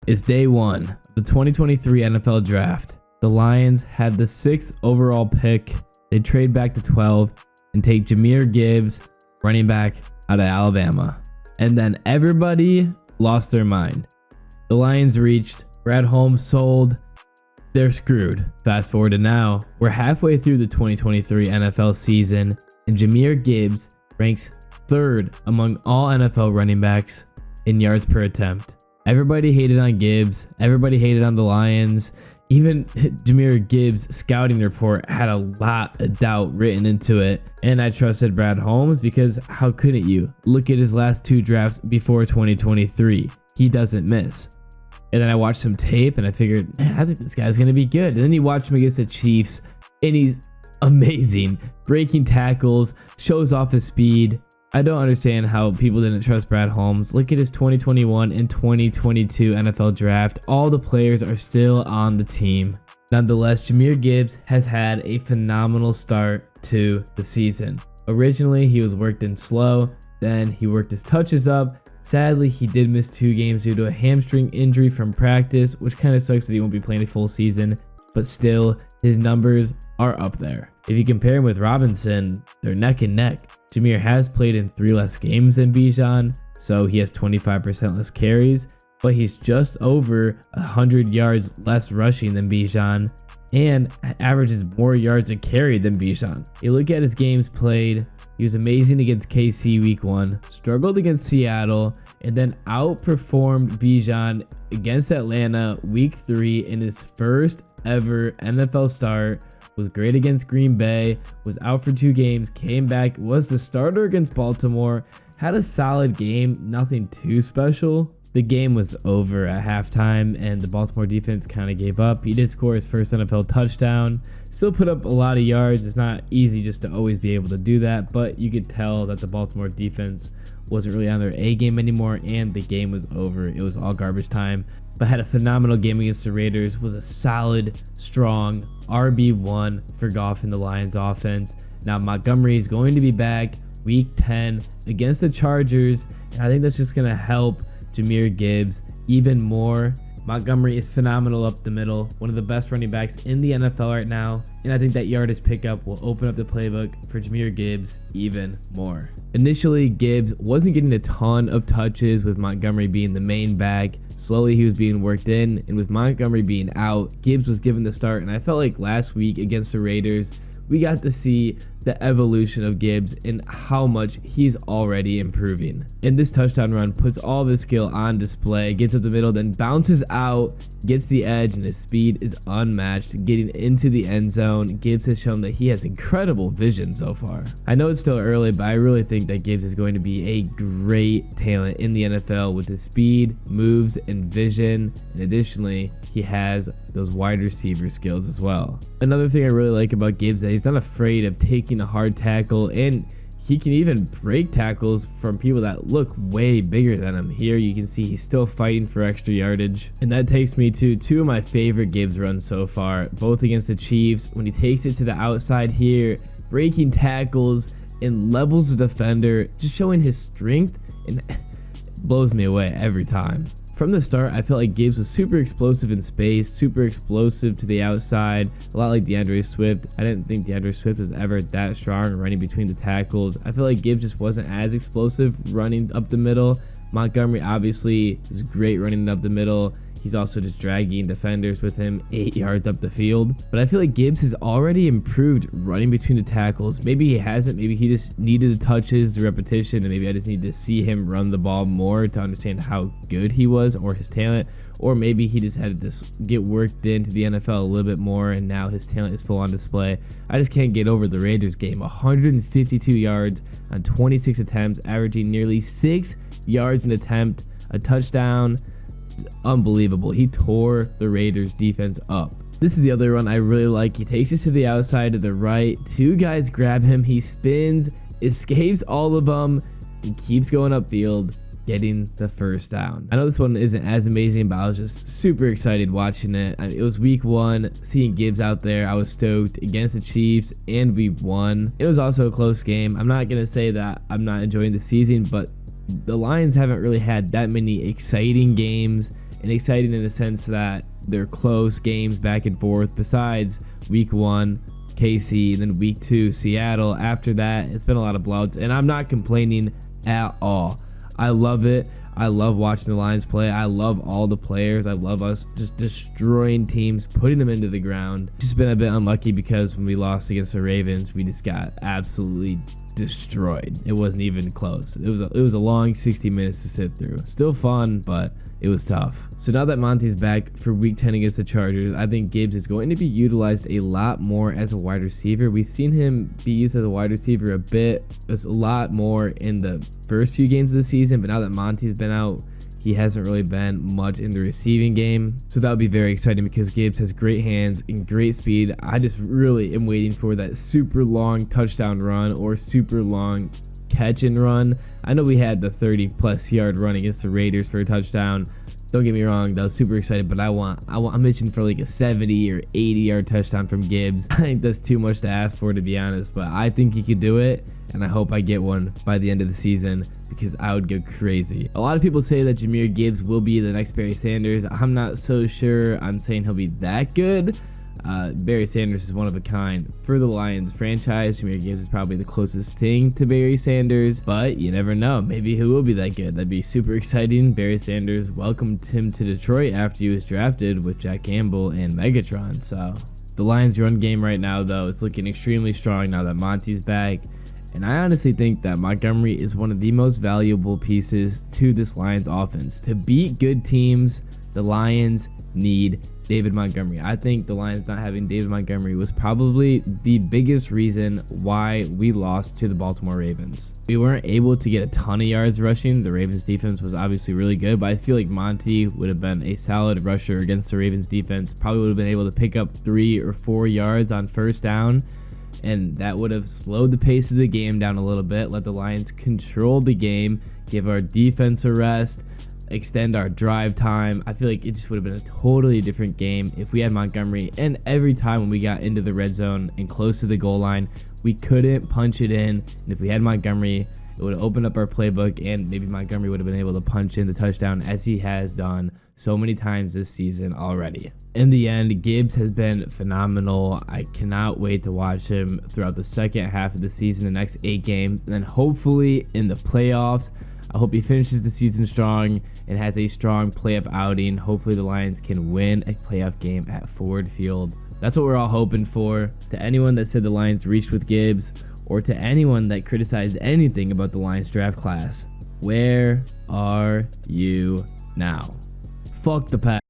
It's day one of the 2023 NFL Draft. The Lions had the 6th overall pick. They trade back to 12 and take Jahmyr Gibbs, running back out of Alabama. And then everybody lost their mind. The Lions reached, Brad Holmes sold, they're screwed. Fast forward to now, we're halfway through the 2023 NFL season, and Jahmyr Gibbs ranks 3rd among all NFL running backs in yards per attempt. Everybody hated on Gibbs. Everybody hated on the Lions. Even Jahmyr Gibbs' scouting report had a lot of doubt written into it. And I trusted Brad Holmes because how couldn't you? Look at his last 2 drafts before 2023. He doesn't miss. And then I watched some tape and I figured, man, I think this guy's going to be good. And then you watch him against the Chiefs and he's amazing. Breaking tackles, shows off his speed. I don't understand how people didn't trust Brad Holmes. Look at his 2021 and 2022 NFL draft. All the players are still on the team. Nonetheless, Jahmyr Gibbs has had a phenomenal start to the season. Originally, he was worked in slow. Then he worked his touches up. Sadly, he did miss 2 games due to a hamstring injury from practice, which kind of sucks that he won't be playing a full season. But still, his numbers are up there. If you compare him with Robinson, they're neck and neck. Jahmyr has played in 3 less games than Bijan, so he has 25% less carries, but he's just over 100 yards less rushing than Bijan and averages more yards a carry than Bijan. You look at his games played, he was amazing against KC week 1, struggled against Seattle, and then outperformed Bijan against Atlanta week 3 in his first ever NFL start. Was great against Green Bay, was out for 2 games, came back, was the starter against Baltimore, had a solid game, nothing too special. The game was over at halftime and the Baltimore defense kind of gave up. He did score his first NFL touchdown, still put up a lot of yards. It's not easy just to always be able to do that, but you could tell that the Baltimore defense wasn't really on their A game anymore and the game was over. It was all garbage time, but had a phenomenal game against the Raiders, was a solid, strong RB1 for Goff in the Lions offense. Now Montgomery is going to be back week 10 against the Chargers, and I think that's just going to help Jahmyr Gibbs even more. Montgomery is phenomenal up the middle, one of the best running backs in the NFL right now, and I think that yardage pickup will open up the playbook for Jahmyr Gibbs even more. Initially, Gibbs wasn't getting a ton of touches with Montgomery being the main back. Slowly, he was being worked in, and with Montgomery being out, Gibbs was given the start, and I felt like last week against the Raiders, we got to see the evolution of Gibbs and how much he's already improving. And this touchdown run puts all of his skill on display, gets up the middle, then bounces out, gets the edge, and his speed is unmatched. Getting into the end zone, Gibbs has shown that he has incredible vision so far. I know it's still early, but I really think that Gibbs is going to be a great talent in the NFL with his speed, moves, and vision. And additionally, he has those wide receiver skills as well. Another thing I really like about Gibbs is that he's not afraid of taking a hard tackle, and he can even break tackles from people that look way bigger than him. Here you can see he's still fighting for extra yardage. And that takes me to 2 of my favorite Gibbs runs so far, both against the Chiefs. When he takes it to the outside here, breaking tackles and levels the defender, just showing his strength, and blows me away every time. From the start, I felt like Gibbs was super explosive in space, super explosive to the outside, a lot like DeAndre Swift. I didn't think DeAndre Swift was ever that strong running between the tackles. I feel like Gibbs just wasn't as explosive running up the middle. Montgomery obviously is great running up the middle. He's also just dragging defenders with him 8 yards up the field. But I feel like Gibbs has already improved running between the tackles. Maybe he hasn't. Maybe he just needed the touches, the repetition, and maybe I just need to see him run the ball more to understand how good he was or his talent. Or maybe he just had to get worked into the NFL a little bit more and now his talent is full on display. I just can't get over the Raiders game. 152 yards on 26 attempts, averaging nearly 6 yards an attempt, a touchdown. Unbelievable. He tore the Raiders defense up. This is the other one I really like. He takes it to the outside to the right. 2 guys grab him. He spins, escapes all of them, and keeps going upfield, getting the first down. I know this one isn't as amazing, but I was just super excited watching it. It was week 1, seeing Gibbs out there. I was stoked against the Chiefs, and we won. It was also a close game. I'm not going to say that I'm not enjoying the season, but the Lions haven't really had that many exciting games and exciting in the sense that they're close games back and forth. Besides week 1, KC, and then week 2, Seattle. After that, it's been a lot of blowouts, and I'm not complaining at all. I love it. I love watching the Lions play. I love all the players. I love us just destroying teams, putting them into the ground. Just been a bit unlucky because when we lost against the Ravens, we just got absolutely destroyed. It wasn't even close. It was a long 60 minutes to sit through. Still fun, but it was tough. So now that Monty's back for week 10 against the Chargers, I think Gibbs is going to be utilized a lot more as a wide receiver. We've seen him be used as a wide receiver a lot more in the first few games of the season, but now that Monty's been out, he hasn't really been much in the receiving game. So that would be very exciting because Gibbs has great hands and great speed. I just really am waiting for that super long touchdown run or super long catch and run. I know we had the 30+ yard run against the Raiders for a touchdown. Don't get me wrong, that was super excited, but I'm itching for like a 70 or 80 yard touchdown from Gibbs. I think that's too much to ask for, to be honest, but I think he could do it, and I hope I get one by the end of the season because I would go crazy. A lot of people say that Jahmyr Gibbs will be the next Barry Sanders. I'm not so sure I'm saying he'll be that good. Barry Sanders is one of a kind for the Lions franchise. Jahmyr Gibbs is probably the closest thing to Barry Sanders, but you never know. Maybe he will be that good. That'd be super exciting. Barry Sanders welcomed him to Detroit after he was drafted with Jack Campbell and Megatron. So the Lions run game right now, though, it's looking extremely strong now that Monty's back. And I honestly think that Montgomery is one of the most valuable pieces to this Lions offense. To beat good teams, the Lions need David Montgomery. I think the Lions not having David Montgomery was probably the biggest reason why we lost to the Baltimore Ravens. We weren't able to get a ton of yards rushing. The Ravens defense was obviously really good, but I feel like Monty would have been a solid rusher against the Ravens defense. Probably would have been able to pick up 3 or 4 yards on first down, and that would have slowed the pace of the game down a little bit, let the Lions control the game, give our defense a rest, extend our drive time. I feel like it just would have been a totally different game if we had Montgomery, and every time when we got into the red zone and close to the goal line, we couldn't punch it in. And if we had Montgomery, it would have opened up our playbook, and maybe Montgomery would have been able to punch in the touchdown as he has done so many times this season already. In the end, Gibbs has been phenomenal. I cannot wait to watch him throughout the second half of the season, the next 8 games, and then hopefully in the playoffs. I hope he finishes the season strong and has a strong playoff outing. Hopefully the Lions can win a playoff game at Ford Field. That's what we're all hoping for. To anyone that said the Lions reached with Gibbs, or to anyone that criticized anything about the Lions draft class, where are you now? Fuck the Pack.